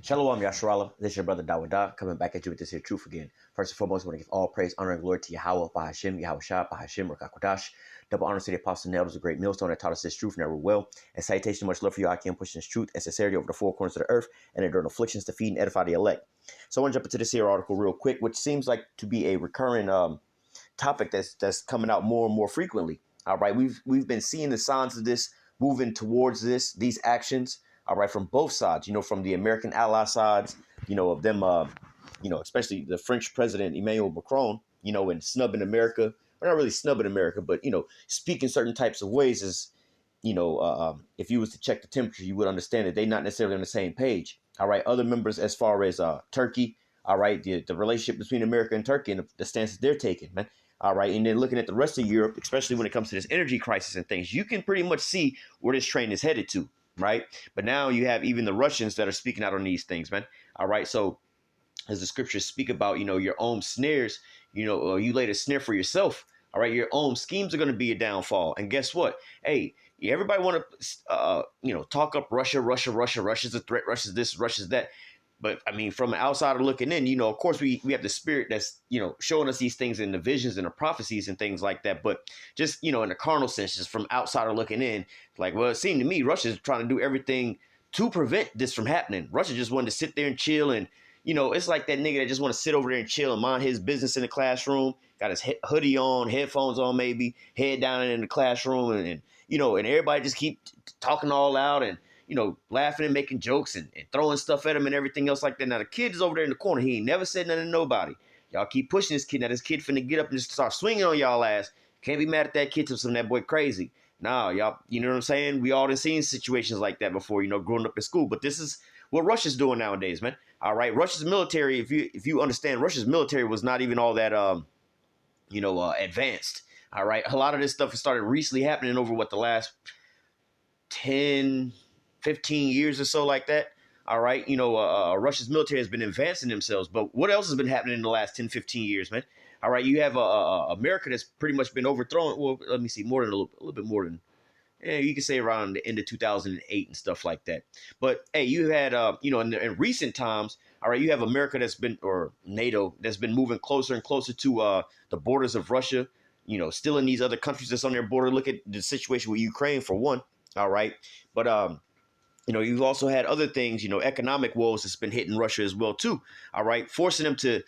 Shalom Yasharala, this is your brother Dawada, coming back at you with this here truth again. First and foremost, I want to give all praise, honor, and glory to Yahweh, Bahashim, Yahweh Shah, Bahashim, Rakakodash. Double honor to the apostle nailed was a great millstone that taught us this truth never will. And citation, much love for you, I can push this truth and sincerity over the four corners of the earth and endure afflictions to feed and edify the elect. So I want to jump into this here article real quick, which seems like to be a recurring topic that's coming out more and more frequently. All right, we've been seeing the signs of this moving towards these actions. All right, from both sides, from the American ally sides, of them, especially the French president, Emmanuel Macron, and snubbing America. Well, not really snubbing America, but, speaking certain types of ways is, if you was to check the temperature, you would understand that they're not necessarily on the same page. All right. Other members, as far as Turkey, all right, the relationship between America and Turkey and the stances they're taking, man. All right. And then looking at the rest of Europe, especially when it comes to this energy crisis and things, you can pretty much see where this train is headed to. Right. But now you have even the Russians that are speaking out on these things, man. All right. So as the scriptures speak about, your own snares, you laid a snare for yourself. All right. Your own schemes are going to be a downfall. And guess what? Hey, everybody want to, talk up Russia. Russia's a threat. Russia's this, Russia's that. But I mean, from an outsider looking in, of course, we have the spirit that's, showing us these things in the visions and the prophecies and things like that. But just, in the carnal sense, just from outsider looking in, like, well, it seemed to me Russia's trying to do everything to prevent this from happening. Russia just wanted to sit there and chill. And, it's like that nigga that just want to sit over there and chill and mind his business in the classroom, got his hoodie on, headphones on, maybe head down in the classroom. And everybody just keep talking all out and, laughing and making jokes and throwing stuff at him and everything else like that. Now, the kid is over there in the corner. He ain't never said nothing to nobody. Y'all keep pushing this kid. Now, this kid finna get up and just start swinging on y'all ass. Can't be mad at that kid till some that boy crazy. Nah, y'all, you know what I'm saying? We all done seen situations like that before, growing up in school. But this is what Russia's doing nowadays, man. All right, Russia's military, if you understand, Russia's military was not even all that, advanced. All right, a lot of this stuff has started recently happening over the last 10, 15 years or so like that. All right. Russia's military has been advancing themselves. But what else has been happening in the last 10, 15 years, man? All right. You have America that's pretty much been overthrown. Well, let me see, more than a little bit more than, you can say around the end of 2008 and stuff like that. But, hey, you had, in recent times, all right, you have America that's been, or NATO, that's been moving closer and closer to the borders of Russia, still in these other countries that's on their border. Look at the situation with Ukraine, for one. All right. But, you've also had other things, economic woes that's been hitting Russia as well, too. All right. Forcing them to,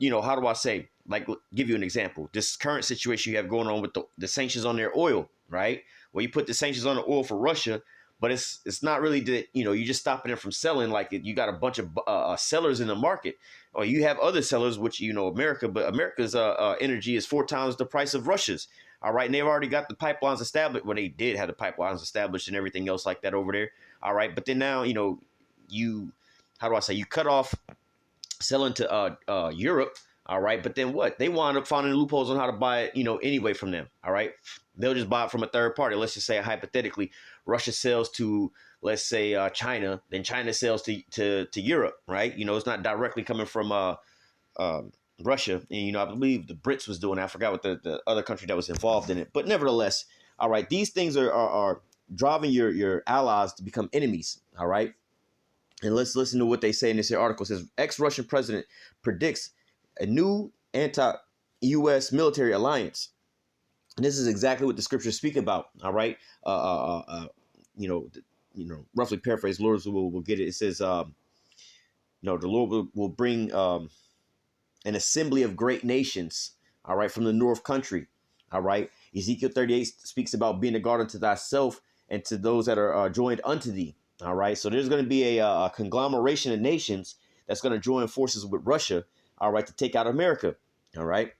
how do I say, like, give you an example. This current situation you have going on with the sanctions on their oil, right? Well, you put the sanctions on the oil for Russia, but it's not really that, you're just stopping them from selling. Like, you got a bunch of sellers in the market. Or you have other sellers, which, America, but America's energy is 4 times the price of Russia's. All right. And they've already got the pipelines established. Well, they did have the pipelines established and everything else like that over there. All right. But then now, you cut off selling to Europe. All right. But then what? They wind up finding loopholes on how to buy it, anyway from them. All right. They'll just buy it from a third party. Let's just say hypothetically, Russia sells to, let's say, China. Then China sells to Europe. Right. It's not directly coming from Russia. And, I believe the Brits was doing it. I forgot what the other country that was involved in it. But nevertheless, all right, these things are driving your allies to become enemies. All right. And let's listen to what they say in this here article. It says ex-Russian president predicts a new anti-U.S. military alliance. And this is exactly what the scriptures speak about. All right. Roughly paraphrase, Lord will get it. It says, the Lord will bring an assembly of great nations, all right, from the north country, all right. Ezekiel 38 speaks about being a guard unto thyself and to those that are joined unto thee, all right. So there's going to be a conglomeration of nations that's going to join forces with Russia, all right, to take out America, all right.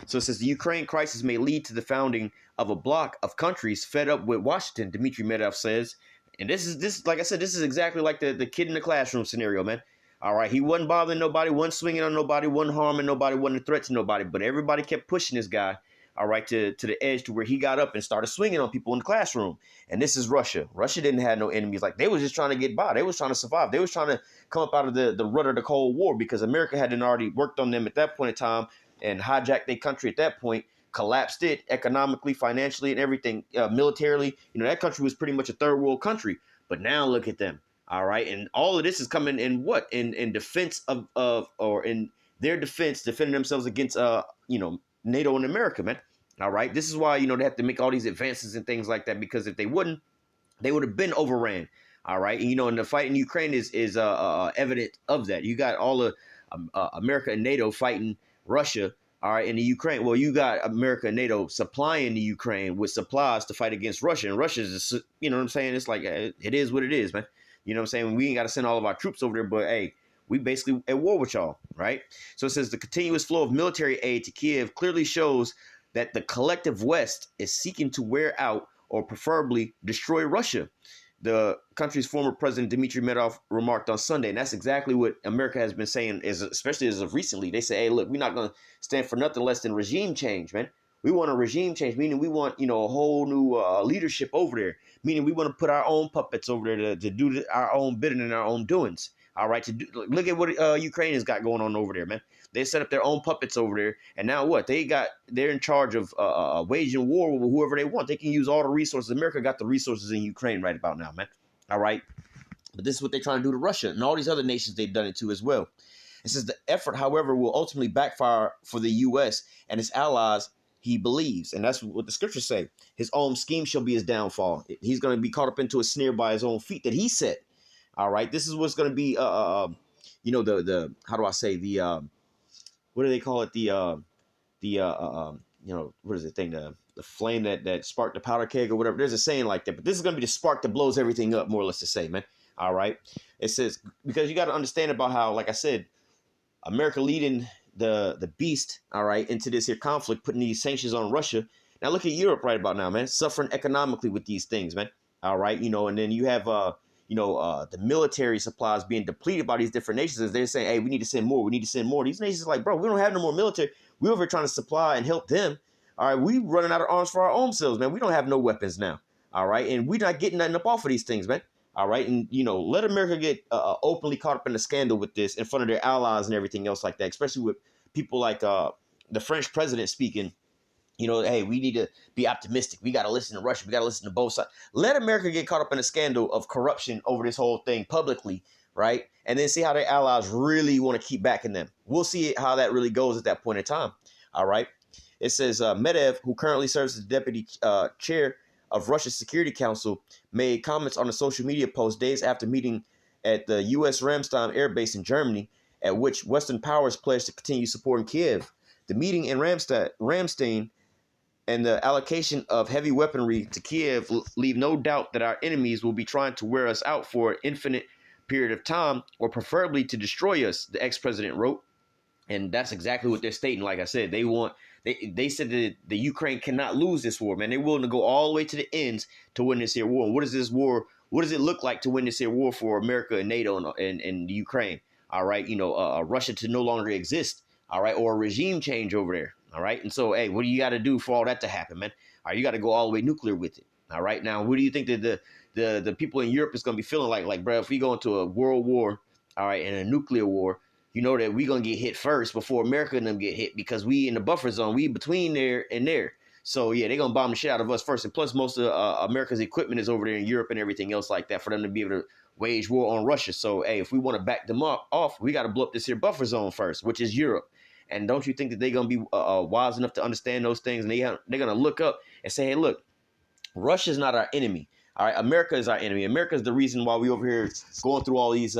So it says the Ukraine crisis may lead to the founding of a bloc of countries fed up with Washington, Dmitry Medvedev says. And this, like I said, this is exactly like the kid in the classroom scenario, man. All right, he wasn't bothering nobody, wasn't swinging on nobody, wasn't harming nobody, wasn't a threat to nobody. But everybody kept pushing this guy, all right, to the edge to where he got up and started swinging on people in the classroom. And this is Russia. Russia didn't have no enemies. Like, they was just trying to get by. They was trying to survive. They was trying to come up out of the rut of the Cold War because America hadn't already worked on them at that point in time and hijacked their country at that point, collapsed it economically, financially, and everything, militarily. That country was pretty much a third world country. But now look at them. All right, and all of this is coming in what in defense of or in their defense, defending themselves against NATO and America, man. All right, this is why they have to make all these advances and things like that, because if they wouldn't, they would have been overran. All right, and the fight in Ukraine is evident of that. You got all of America and NATO fighting Russia. All right, in the Ukraine. Well, you got America and NATO supplying the Ukraine with supplies to fight against Russia, and Russia's just, what I'm saying? It's like it is what it is, man. You know what I'm saying? We ain't got to send all of our troops over there, but hey, we basically at war with y'all, right? So it says the continuous flow of military aid to Kiev clearly shows that the collective West is seeking to wear out or preferably destroy Russia. The country's former president, Dmitry Medvedev, remarked on Sunday, and that's exactly what America has been saying, especially as of recently. They say, hey, look, we're not going to stand for nothing less than regime change, man. We want a regime change, meaning we want, a whole new leadership over there, meaning we want to put our own puppets over there to do our own bidding and our own doings. All right, look at what Ukraine has got going on over there, man. They set up their own puppets over there, and now what? They're in charge of waging war with whoever they want. They can use all the resources. America got the resources in Ukraine right about now, man. All right, but this is what they're trying to do to Russia and all these other nations. They've done it to as well. It says the effort, however, will ultimately backfire for the U.S. and its allies. He believes, and that's what the scriptures say. His own scheme shall be his downfall. He's going to be caught up into a snare by his own feet that he set. All right, this is what's going to be, the how do I say what do they call it? What is the thing? The flame that sparked the powder keg or whatever. There's a saying like that, but this is going to be the spark that blows everything up, more or less to say, man. All right, it says because you got to understand about how, like I said, America leading the beast, all right, into this here conflict, putting these sanctions on Russia. Now look at Europe right about now, man, suffering economically with these things, man. All right, and then you have the military supplies being depleted by these different nations as they're saying, hey, we need to send more. We need to send more. These nations are like, bro, we don't have no more military. We're over here trying to supply and help them. All right, we running out of arms for our own selves, man. We don't have no weapons now. All right, and we're not getting nothing up off of these things, man. All right, and let America get openly caught up in the scandal with this in front of their allies and everything else like that, especially with people like the French president speaking. Hey, we need to be optimistic. We got to listen to Russia. We got to listen to both sides. Let America get caught up in a scandal of corruption over this whole thing publicly, right? And then see how their allies really want to keep backing them. We'll see how that really goes at that point in time. All right. It says Medvedev, who currently serves as the deputy chair of Russia's Security Council, made comments on a social media post days after meeting at the U.S. Ramstein Air Base in Germany, at which Western powers pledged to continue supporting Kiev. The meeting in Ramstein and the allocation of heavy weaponry to Kiev leave no doubt that our enemies will be trying to wear us out for an infinite period of time, or preferably to destroy us, the ex-president wrote. And that's exactly what they're stating. Like I said, they said that the Ukraine cannot lose this war, man. They're willing to go all the way to the ends to win this here war. And what is this war? What does it look like to win this here war for America and NATO and the Ukraine? All right, Russia to no longer exist. All right, or a regime change over there. All right, and so, hey, what do you got to do for all that to happen, man? All right, you got to go all the way nuclear with it. All right, now, what do you think that the people in Europe is going to be feeling like? Like, bro, if we go into a world war, all right, and a nuclear war, you know that we're going to get hit first before America and them get hit, because we in the buffer zone, we between there and there. So, yeah, they're going to bomb the shit out of us first. And plus, most of America's equipment is over there in Europe and everything else like that for them to be able to wage war on Russia. So, hey, if we want to back them off, we got to blow up this here buffer zone first, which is Europe. And don't you think that they're going to be wise enough to understand those things? And they're going to look up and say, hey, look, Russia's not our enemy. All right, America is our enemy. America is the reason why we over here going through all these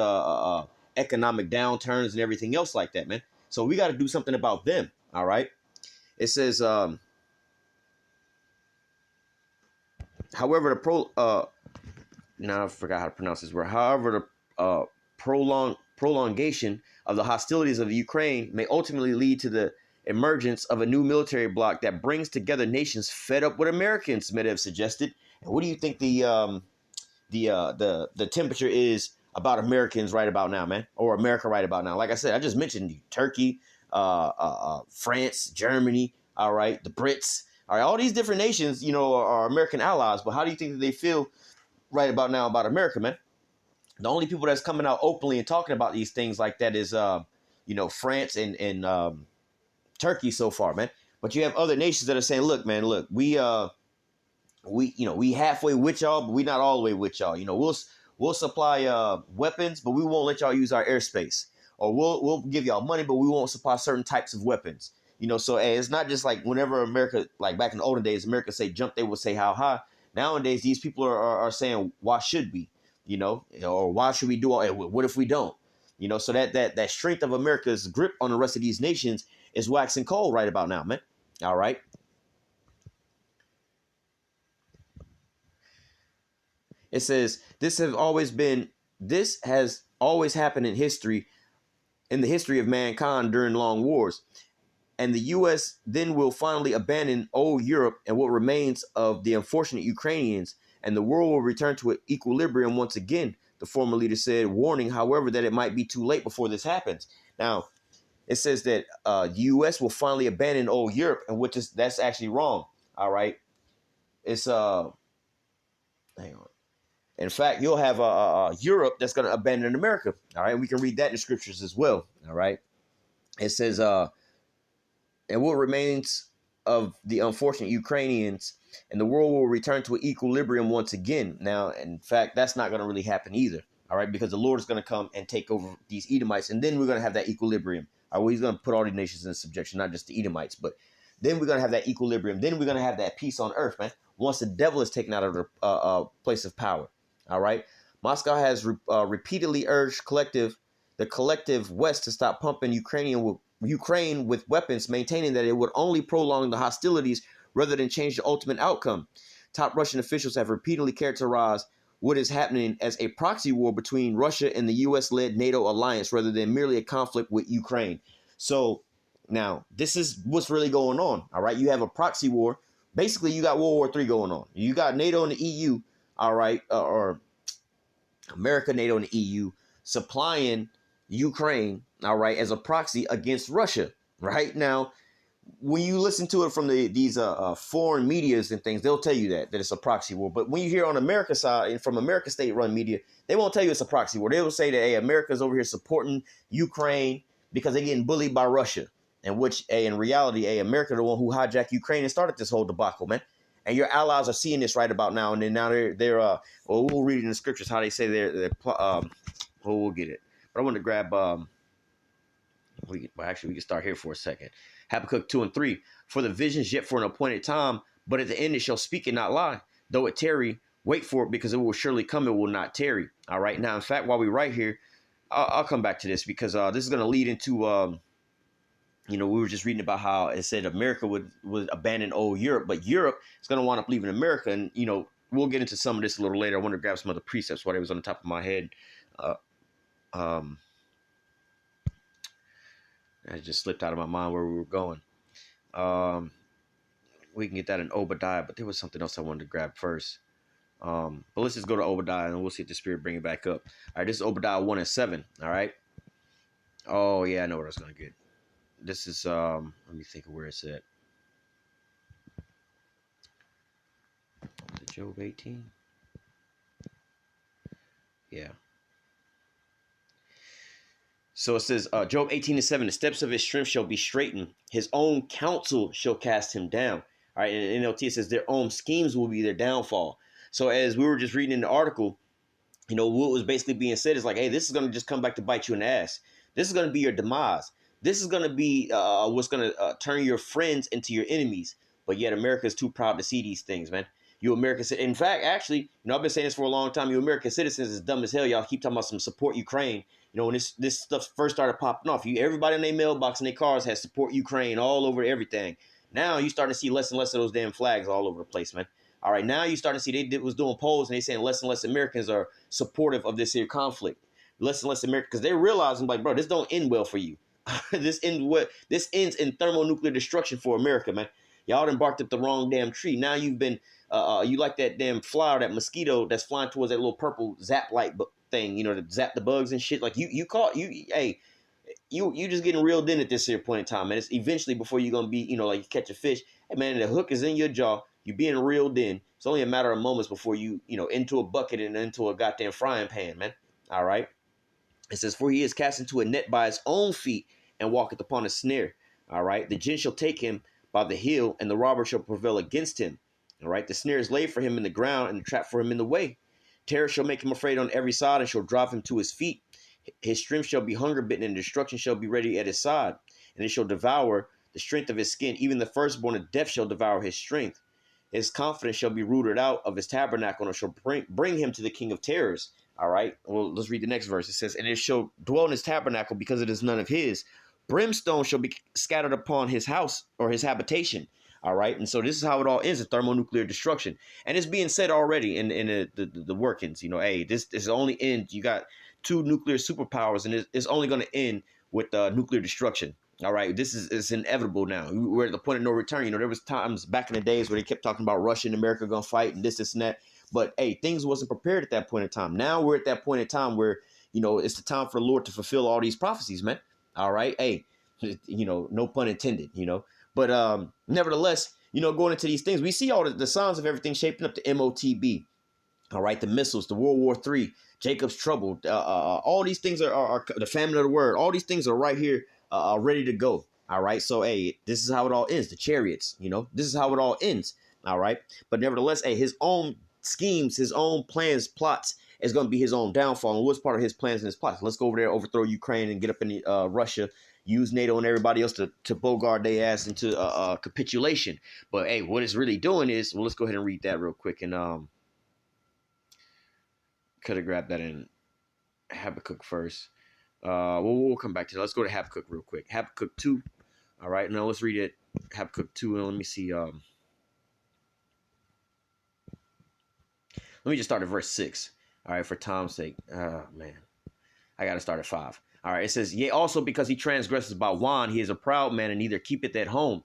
economic downturns and everything else like that, man. So we got to do something about them. All right. It says, however, now I forgot how to pronounce this word. However, the prolongation of the hostilities of the Ukraine may ultimately lead to the emergence of a new military bloc that brings together nations fed up with Americans, Medvedev suggested. And what do you think the temperature is about Americans right about now, man, or America right about now? Like I said, I just mentioned Turkey, France, Germany, all right, the Brits, all right, all these different nations, are American allies. But how do you think that they feel right about now about America, man? The only people that's coming out openly and talking about these things like that is, France and Turkey so far, man. But you have other nations that are saying, look, man, we halfway with y'all, but we not all the way with y'all. we'll supply weapons, but we won't let y'all use our airspace, or we'll give y'all money, but we won't supply certain types of weapons. So hey, it's not just like whenever America, like back in the olden days, America say jump, they would say how high. Nowadays, these people are saying why should we, or why should we do all? What if we don't? So that strength of America's grip on the rest of these nations is waxing cold right about now, man. All right. It says this has always happened in the history of mankind during long wars. And the U.S. then will finally abandon old Europe and what remains of the unfortunate Ukrainians, and the world will return to an equilibrium once again, the former leader said, warning, however, that it might be too late before this happens. Now, it says that the U.S. will finally abandon old Europe, and that's actually wrong. All right. It's hang on. In fact, you'll have Europe that's going to abandon America. All right. We can read that in the scriptures as well. All right. It says, and what remains of the unfortunate Ukrainians, and the world will return to an equilibrium once again. Now, in fact, that's not going to really happen either. All right. Because the Lord is going to come and take over these Edomites, and then we're going to have that equilibrium. All right, well, he's going to put all the nations in subjection, not just the Edomites, but then we're going to have that equilibrium. Then we're going to have that peace on earth, man. Once the devil is taken out of the place of power. All right. Moscow has repeatedly urged the collective West to stop pumping Ukraine with weapons, maintaining that it would only prolong the hostilities rather than change the ultimate outcome. Top Russian officials have repeatedly characterized what is happening as a proxy war between Russia and the U.S.-led NATO alliance rather than merely a conflict with Ukraine. So now this is what's really going on. All right. You have a proxy war. Basically, you got World War III going on. You got NATO and the EU. All right. Or America, NATO, and the EU supplying Ukraine. All right. As a proxy against Russia. Right now, when you listen to it from these foreign medias and things, they'll tell you that it's a proxy war. But when you hear on America's side and from America state-run media, they won't tell you it's a proxy war. They will say that, hey, America's over here supporting Ukraine because they're getting bullied by Russia. And which, in reality, America the one who hijacked Ukraine and started this whole debacle, man. And your allies are seeing this right about now. And then now they're well, we'll read in the scriptures how they say we'll get it. But I want to grab we can start here for a second. Habakkuk 2 and 3. For the visions yet for an appointed time, but at the end it shall speak and not lie. Though it tarry, wait for it, because it will surely come, it will not tarry. All right. Now, in fact, while we're right here, I'll come back to this because this is going to lead into, we were just reading about how it said America would abandon old Europe, but Europe is going to wind up leaving America. And, we'll get into some of this a little later. I want to grab some other precepts while it was on the top of my head. It just slipped out of my mind where we were going. We can get that in Obadiah, but there was something else I wanted to grab first. But let's just go to Obadiah and we'll see if the Spirit bring it back up. All right, this is Obadiah 1 and 7. All right. Oh, yeah, I know what I was going to get. This is, let me think of where it's at. Is it Job 18? Yeah. So it says, Job 18 and 7, the steps of his strength shall be straightened. His own counsel shall cast him down. All right. And in NLT, it says their own schemes will be their downfall. So as we were just reading in the article, what was basically being said is like, hey, this is going to just come back to bite you in the ass. This is going to be your demise. This is going to be what's going to turn your friends into your enemies. But yet America is too proud to see these things, man. You American, in fact, actually, I've been saying this for a long time. You American citizens is dumb as hell. Y'all keep talking about some support Ukraine. When this stuff first started popping off, everybody in their mailbox and their cars has support Ukraine all over everything. Now you starting to see less and less of those damn flags all over the place, man. All right, now you starting to see they was doing polls and they saying less and less Americans are supportive of this here conflict. Less and less Americans, because they're realizing like, bro, this don't end well for you. This ends in thermonuclear destruction for America, man. Y'all done barked up the wrong damn tree. Now you've been you like that damn fly or that mosquito that's flying towards that little purple zap light thing, to zap the bugs and shit. Like you just getting reeled in at this here point in time, and it's eventually before you're gonna be, like you catch a fish. Hey man, the hook is in your jaw. You're being reeled in. It's only a matter of moments before you, into a bucket and into a goddamn frying pan, man. All right. It says, for he is cast into a net by his own feet and walketh upon a snare. All right. The gin shall take him by the heel, and the robber shall prevail against him. All right. The snare is laid for him in the ground, and the trap for him in the way. Terror shall make him afraid on every side, and shall drive him to his feet. His strength shall be hunger bitten, and destruction shall be ready at his side. And it shall devour the strength of his skin. Even the firstborn of death shall devour his strength. His confidence shall be rooted out of his tabernacle, and shall bring him to the king of terrors. All right. Well, let's read the next verse. It says, and it shall dwell in his tabernacle because it is none of his. Brimstone shall be scattered upon his house or his habitation. All right. And so this is how it all ends, a thermonuclear destruction. And it's being said already in the workings, hey, this only ends. You got two nuclear superpowers, and it's only going to end with nuclear destruction. All right. This is inevitable now. We're at the point of no return. There was times back in the days where they kept talking about Russia and America going to fight and this and that. But, hey, things wasn't prepared at that point in time. Now we're at that point in time where, it's the time for the Lord to fulfill all these prophecies, man. All right. Hey, no pun intended, But nevertheless, going into these things, we see all the signs of everything shaping up to MOTB. All right. The missiles, the World War III, Jacob's trouble. All these things are the famine of the word. All these things are right here ready to go. All right. So, hey, this is how it all ends. The chariots, this is how it all ends. All right. But nevertheless, hey, his own schemes, his own plans, plots is going to be his own downfall. And what's part of his plans and his plots? Let's go over there, overthrow Ukraine and get up in Russia, use NATO and everybody else to bogart their ass into capitulation. But, hey, what it's really doing is, well, let's go ahead and read that real quick. And could have grabbed that in Habakkuk first. We'll come back to that. Let's go to Habakkuk real quick. Habakkuk 2. All right. Now let's read it. Habakkuk 2. And let me see. Let me just start at verse 6. All right, for time's sake. Oh, man. I got to start at 5. All right, it says, yea, also because he transgresses by wine, he is a proud man and neither keepeth at home.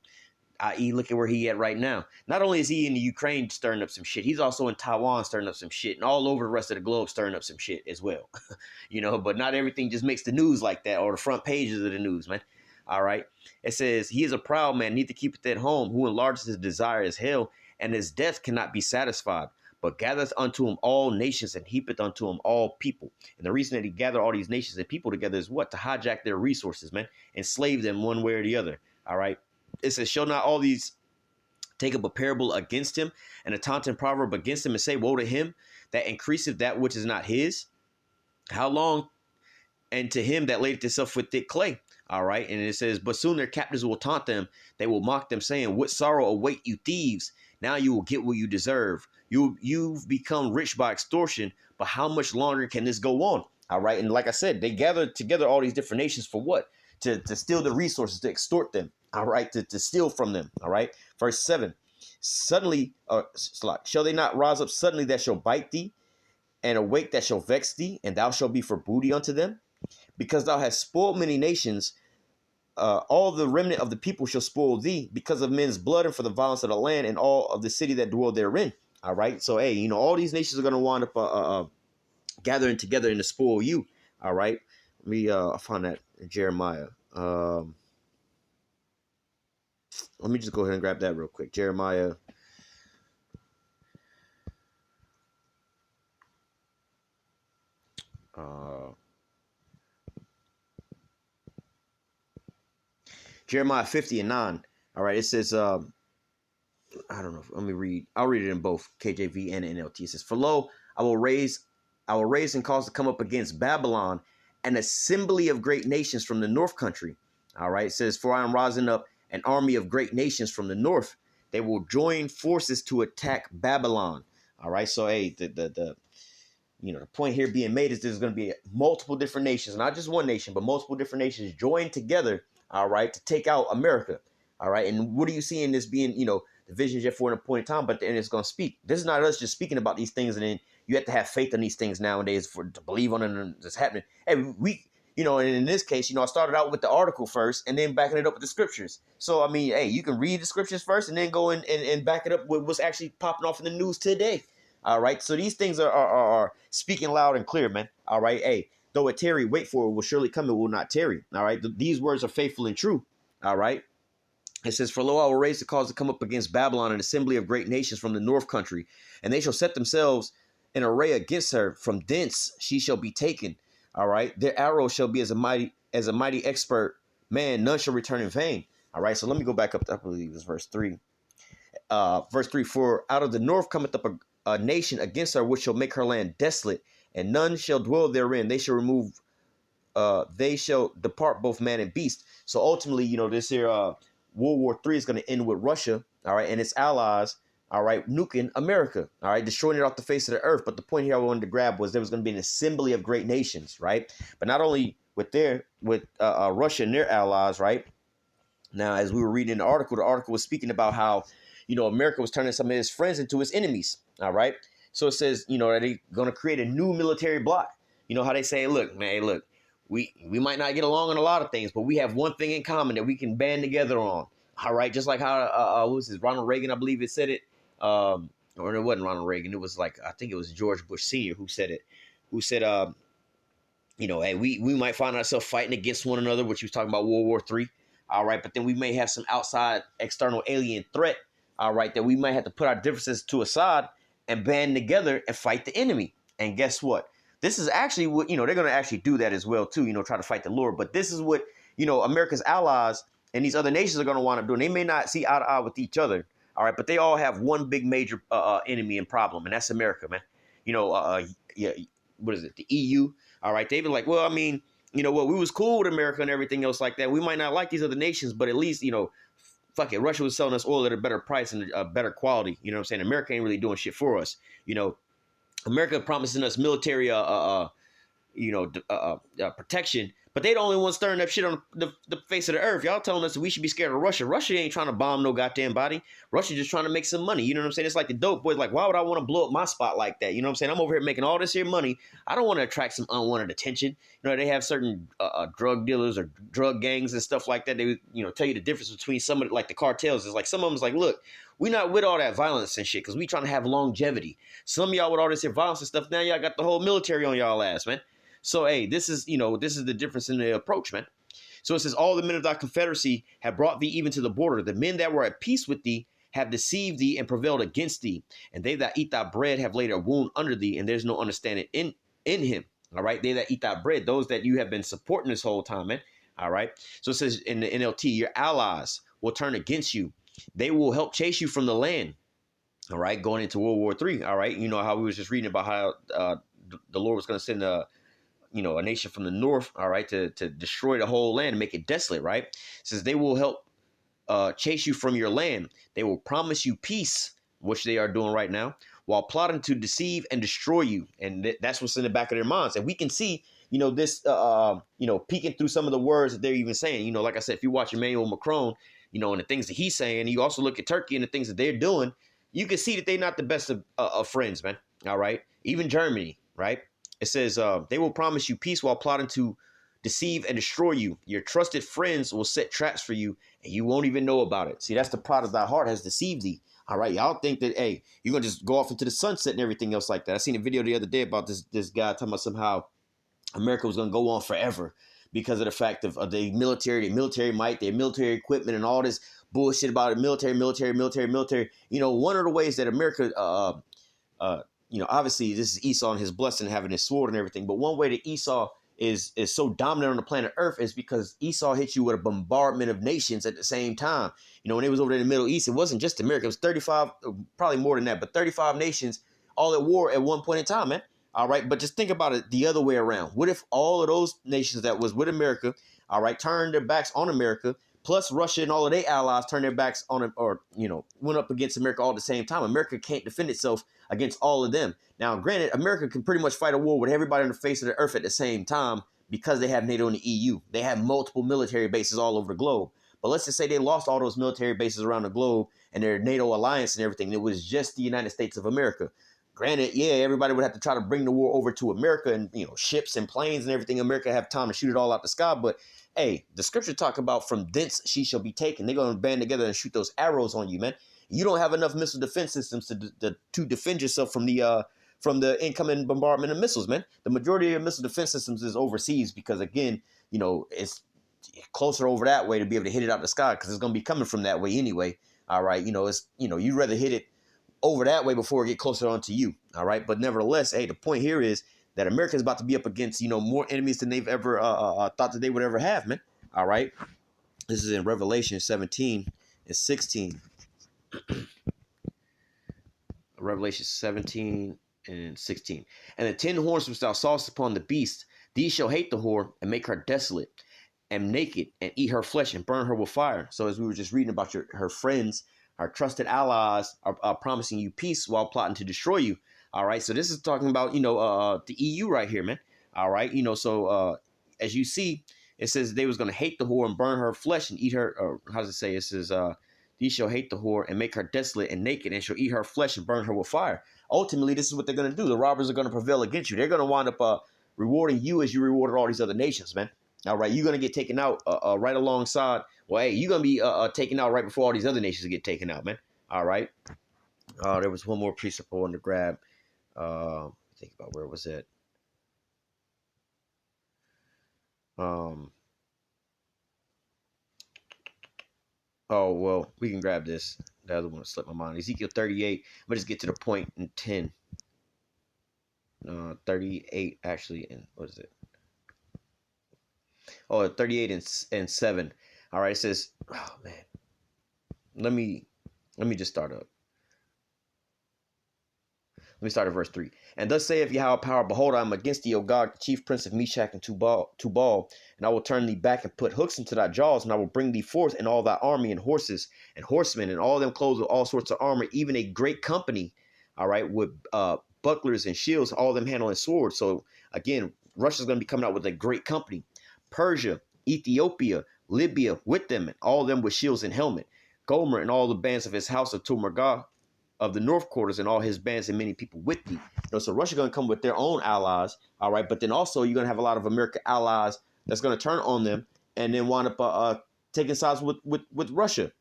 I.e., look at where he at right now. Not only is he in the Ukraine stirring up some shit, he's also in Taiwan stirring up some shit, and all over the rest of the globe stirring up some shit as well. But not everything just makes the news like that or the front pages of the news, man. All right. It says, he is a proud man, neither keepeth at home, who enlarges his desire as hell, and his death cannot be satisfied. But gathereth unto him all nations and heapeth unto him all people. And the reason that he gathered all these nations and people together is what? To hijack their resources, man. Enslave them one way or the other. All right. It says, shall not all these take up a parable against him and a taunting proverb against him and say, woe to him that increaseth that which is not his? How long? And to him that ladeth himself with thick clay. All right. And it says, but soon their captives will taunt them. They will mock them, saying, what sorrow await you thieves? Now you will get what you deserve. You've become rich by extortion, but how much longer can this go on? All right. And like I said, they gathered together all these different nations for what? To steal the resources, to extort them. All right. To steal from them. All right. Verse 7. Suddenly, shall they not rise up suddenly that shall bite thee, and awake that shall vex thee, and thou shalt be for booty unto them? Because thou hast spoiled many nations, all the remnant of the people shall spoil thee because of men's blood and for the violence of the land and all of the city that dwell therein. All right. So, hey, all these nations are going to wind up gathering together and to spoil you. All right. Let me find that in Jeremiah. Let me just go ahead and grab that real quick. Jeremiah. Jeremiah 50 and 9. All right. It says, I don't know. Let me read. I'll read it in both KJV and NLT. It says, for lo, I will raise and cause to come up against Babylon an assembly of great nations from the north country. All right. It says, for I am rising up an army of great nations from the north. They will join forces to attack Babylon. All right. So, hey, the point here being made is there's going to be multiple different nations, not just one nation, but multiple different nations join together. All right. To take out America. All right. And what are you seeing this being, the vision yet for an appointed time, but the end is going to speak. This is not us just speaking about these things, and then you have to have faith in these things nowadays to believe on it and it's happening. And and in this case, I started out with the article first and then backing it up with the scriptures. So, I mean, hey, you can read the scriptures first and then go and back it up with what's actually popping off in the news today. All right. So these things are speaking loud and clear, man. All right. Hey, though it tarry, wait for it, will surely come, it will not tarry. All right. These words are faithful and true. All right. It says, for lo, I will raise the cause to come up against Babylon, an assembly of great nations from the north country, and they shall set themselves in array against her. From thence she shall be taken. All right. Their arrow shall be as a mighty expert man. None shall return in vain. All right. So let me go back up to, I believe it was verse 3. Verse 3, for out of the north cometh up a nation against her, which shall make her land desolate, and none shall dwell therein. They shall depart both man and beast. So ultimately, this here World War III is going to end with Russia, all right, and its allies, all right, nuking America, all right, destroying it off the face of the earth. But the point here I wanted to grab was there was going to be an assembly of great nations, right? But not only with Russia and their allies, right? Now, as we were reading the article was speaking about how, America was turning some of his friends into his enemies, all right? So it says, that they're going to create a new military bloc. You know how they say, look, we might not get along on a lot of things, but we have one thing in common that we can band together on. All right, just like how what was this, Ronald Reagan, I believe it said it, or it wasn't Ronald Reagan. It was I think it was George Bush Sr. who said it. Who said, hey, we might find ourselves fighting against one another, which he was talking about World War III. All right, but then we may have some outside external alien threat. All right, that we might have to put our differences to aside and band together and fight the enemy. And guess what? This is actually what, they're going to actually do that as well, too, try to fight the Lord. But this is what, America's allies and these other nations are going to wind up doing. They may not see eye to eye with each other. All right. But they all have one big major enemy and problem. And that's America, man. Yeah. What is it? The EU. All right. They be like, well, I mean, we was cool with America and everything else like that. We might not like these other nations, but at least, fuck it. Russia was selling us oil at a better price and a better quality. You know what I'm saying? America ain't really doing shit for us. America promising us military, protection, but they the only ones stirring up shit on the face of the earth. Y'all telling us that we should be scared of Russia. Russia ain't trying to bomb no goddamn body. Russia just trying to make some money. You know what I'm saying? It's like the dope boys. Like, why would I want to blow up my spot like that? You know what I'm saying? I'm over here making all this here money. I don't want to attract some unwanted attention. They have certain drug dealers or drug gangs and stuff like that. They, tell you the difference between some of like the cartels. It's like some of them's like, look, we not with all that violence and shit because we trying to have longevity. Some of y'all with all this here violence and stuff, now y'all got the whole military on y'all ass, man. So, hey, this is the difference in the approach, man. So it says, all the men of thy confederacy have brought thee even to the border. The men that were at peace with thee have deceived thee and prevailed against thee. And they that eat thy bread have laid a wound under thee, and there's no understanding in him. All right. They that eat thy bread, those that you have been supporting this whole time, man. All right. So it says in the NLT, your allies will turn against you. They will help chase you from the land. All right. Going into World War III. All right. You know how we was just reading about how the Lord was going to send a nation from the north, all right, to destroy the whole land and make it desolate, right? It says they will help chase you from your land. They will promise you peace, which they are doing right now, while plotting to deceive and destroy you. And that's what's in the back of their minds. And we can see, this, peeking through some of the words that they're even saying. Like I said, if you watch Emmanuel Macron, and the things that he's saying, you also look at Turkey and the things that they're doing, you can see that they're not the best of friends, man. All right. Even Germany, right? It says, they will promise you peace while plotting to deceive and destroy you. Your trusted friends will set traps for you, and you won't even know about it. See, that's the pride of thy heart has deceived thee. All right, y'all think that, hey, you're going to just go off into the sunset and everything else like that. I seen a video the other day about this guy talking about somehow America was going to go on forever because of the fact of the military might, their military equipment, and all this bullshit about it, military. One of the ways that America obviously this is Esau and his blessing having his sword and everything. But one way that Esau is so dominant on the planet Earth is because Esau hit you with a bombardment of nations at the same time. When it was over there in the Middle East, it wasn't just America. It was 35, probably more than that, but 35 nations all at war at one point in time, man. All right. But just think about it the other way around. What if all of those nations that was with America, all right, turned their backs on America, plus Russia and all of their allies turned their backs on it, or, went up against America all at the same time? America can't defend itself against all of them. Now, granted, America can pretty much fight a war with everybody on the face of the earth at the same time because they have NATO and the EU. They have multiple military bases all over the globe. But let's just say they lost all those military bases around the globe and their NATO alliance and everything. It was just the United States of America. Granted, yeah, everybody would have to try to bring the war over to America and, ships and planes and everything. America have time to shoot it all out the sky. But, hey, the scripture talk about from thence she shall be taken. They're going to band together and shoot those arrows on you, man. You don't have enough missile defense systems to defend yourself from the incoming bombardment of missiles, man. The majority of your missile defense systems is overseas because, again, it's closer over that way to be able to hit it out the sky because it's going to be coming from that way anyway. All right. You'd rather hit it over that way before it get closer onto you. All right. But nevertheless, hey, the point here is that America is about to be up against, more enemies than they've ever thought that they would ever have, man. All right. This is in Revelation 17 and 16. Revelation 17 and 16. And the 10 horns which thou sawest upon the beast, these shall hate the whore and make her desolate and naked and eat her flesh and burn her with fire. So as we were just reading about her friends, our trusted allies are promising you peace while plotting to destroy you. All right. So this is talking about, the EU right here, man. All right. So as you see, it says they was going to hate the whore and burn her flesh and eat her. Or how does it say? It says, these shall hate the whore and make her desolate and naked and shall eat her flesh and burn her with fire. Ultimately, this is what they're going to do. The robbers are going to prevail against you. They're going to wind up rewarding you as you rewarded all these other nations, man. All right, you're going to get taken out right alongside. Well, hey, you're going to be taken out right before all these other nations get taken out, man. All right. There was one more precept I wanted to grab. Think about where was it? Oh, well, we can grab this. The other one slipped my mind. Ezekiel 38. I'm going to just get to the point in 10. 38, actually. And what is it? Oh, 38 and 7. All right, it says, oh, man. Let me just start up. Let me start at verse 3. And thus saith Yahweh power, behold, I am against thee, O God, the chief prince of Meshach and Tubal, and I will turn thee back and put hooks into thy jaws, and I will bring thee forth in all thy army and horses and horsemen, and all them clothed with all sorts of armor, even a great company, all right, with bucklers and shields, all them handling swords. So again, Russia's going to be coming out with a great company. Persia, Ethiopia, Libya with them, and all them with shields and helmet. Gomer and all the bands of his house of Tumargah, of the north quarters, and all his bands and many people with thee. So Russia's going to come with their own allies, all right? But then also you're going to have a lot of American allies that's going to turn on them and then wind up taking sides with Russia.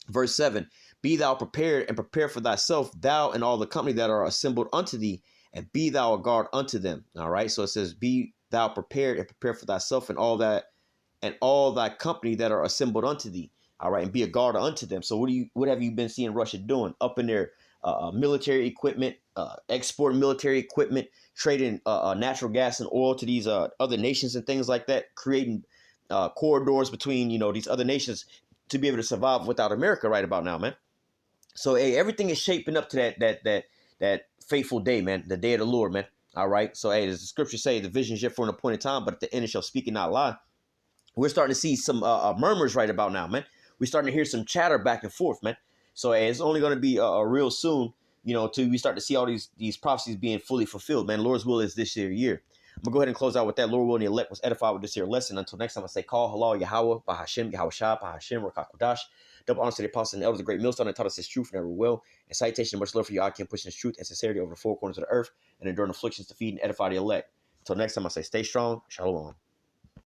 Verse 7, be thou prepared and prepare for thyself, thou and all the company that are assembled unto thee, and be thou a guard unto them. All right, so it says, be thou prepared and prepare for thyself and all thy company that are assembled unto thee. All right, and be a guard unto them. So what have you been seeing Russia doing? Up in their military equipment, exporting military equipment, trading natural gas and oil to these other nations and things like that, creating corridors between these other nations to be able to survive without America right about now, man. So hey, everything is shaping up to that faithful day, man, the day of the Lord, man. All right. So hey, as the scriptures say, the vision is yet for an appointed time, but at the end it shall speak and not lie. We're starting to see some murmurs right about now, man. We're starting to hear some chatter back and forth, man. So hey, it's only going to be real soon, till we start to see all these prophecies being fully fulfilled, man. Lord's will is this year. I'm going to go ahead and close out with that. Lord willing, the elect was edified with this here lesson. Until next time, I say, call, halal, Yahweh, Bahashim, Yahweh Shah, Bahashim, Rakakudash. Double honor to the apostles and elders, the great millstone that taught us his truth and ever will. And citation, much love for you, I can push his truth and sincerity over the four corners of the earth and enduring afflictions to feed and edify the elect. Until next time, I say, stay strong. Shalom.